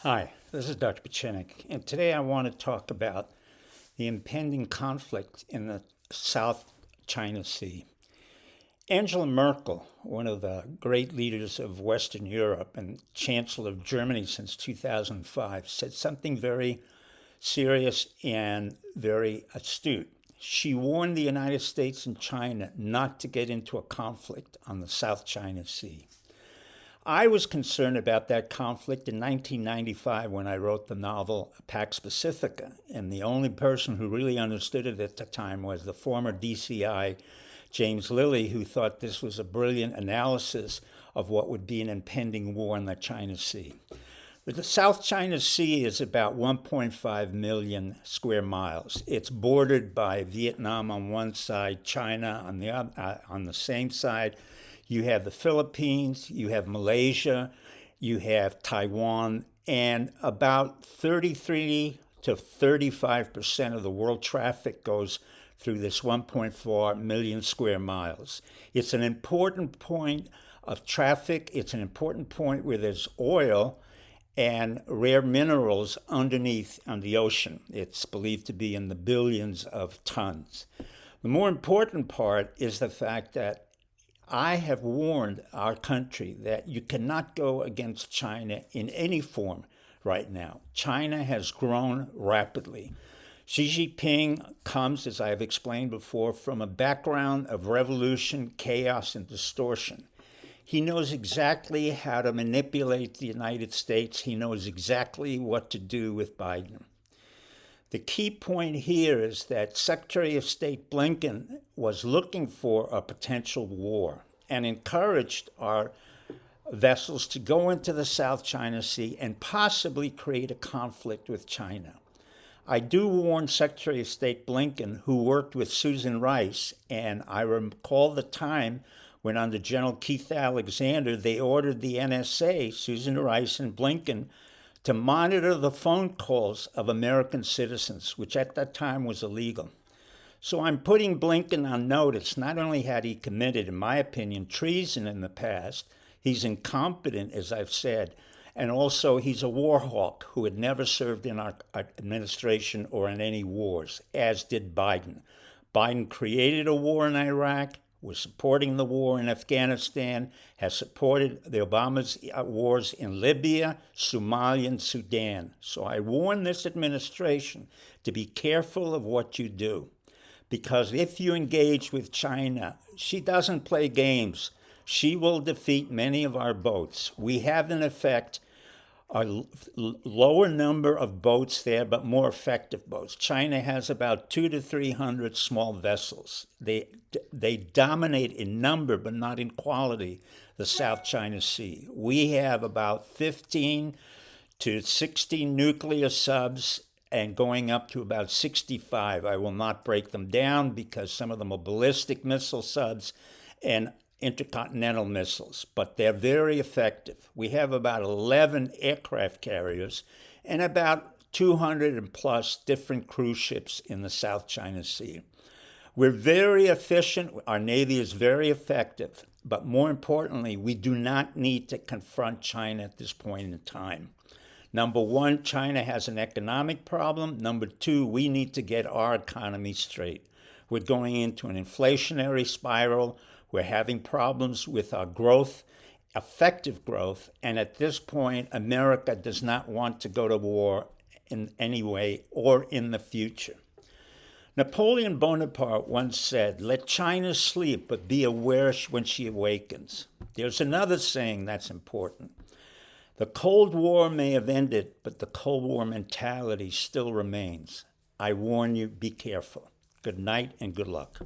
Hi, this is Dr. Pachinik, and today I want to talk about the impending conflict in the South China Sea. Angela Merkel, one of the great leaders of Western Europe and Chancellor of Germany since 2005, said something very serious and very astute. She warned the United States and China not to get into a conflict on the South China Sea. I was concerned about that conflict in 1995 when I wrote the novel Pax Pacifica, and the only person who really understood it at the time was the former DCI, James Lilly, who thought this was a brilliant analysis of what would be an impending war in the China Sea. But the South China Sea is about 1.5 million square miles. It's bordered by Vietnam on one side, China on the other, on the same side. You have the Philippines, you have Malaysia, you have Taiwan, and about 33 to 35% of the world traffic goes through this 1.4 million square miles. It's an important point of traffic. It's an important point where there's oil and rare minerals underneath on the ocean. It's believed to be in the billions of tons. The more important part is the fact that I have warned our country that you cannot go against China in any form right now. China has grown rapidly. Xi Jinping comes, as I have explained before, from a background of revolution, chaos, and distortion. He knows exactly how to manipulate the United States. He knows exactly what to do with Biden. The key point here is that Secretary of State Blinken was looking for a potential war and encouraged our vessels to go into the South China Sea and possibly create a conflict with China. I do warn Secretary of State Blinken, who worked with Susan Rice, and I recall the time when under General Keith Alexander, they ordered the NSA, Susan Rice and Blinken, to monitor the phone calls of American citizens, which at that time was illegal. So I'm putting Blinken on notice. Not only had he committed, in my opinion, treason in the past, he's incompetent, as I've said, and also he's a Warhawk who had never served in our administration or in any wars, as did Biden. Biden created a war in Iraq, was supporting the war in Afghanistan, has supported the Obama's wars in Libya, Somalia, and Sudan. So I warn this administration to be careful of what you do. Because if you engage with China, she doesn't play games. She will defeat many of our boats. We have, in effect, a lower number of boats there, but more effective boats. China has about 200 to 300 small vessels. They dominate in number, but not in quality, the South China Sea. We have about 15 to 16 nuclear subs and going up to about 65. I will not break them down because some of them are ballistic missile subs and intercontinental missiles, but they're very effective. We have about 11 aircraft carriers and about 200 and plus different cruise ships in the South China Sea. We're very efficient. Our Navy is very effective. But more importantly, we do not need to confront China at this point in time. Number one, China has an economic problem. Number two, we need to get our economy straight. We're going into an inflationary spiral. We're having problems with our growth, effective growth, and at this point, America does not want to go to war in any way or in the future. Napoleon Bonaparte once said, "Let China sleep, but be aware when she awakens." There's another saying that's important. The Cold War may have ended, but the Cold War mentality still remains. I warn you, be careful. Good night and good luck.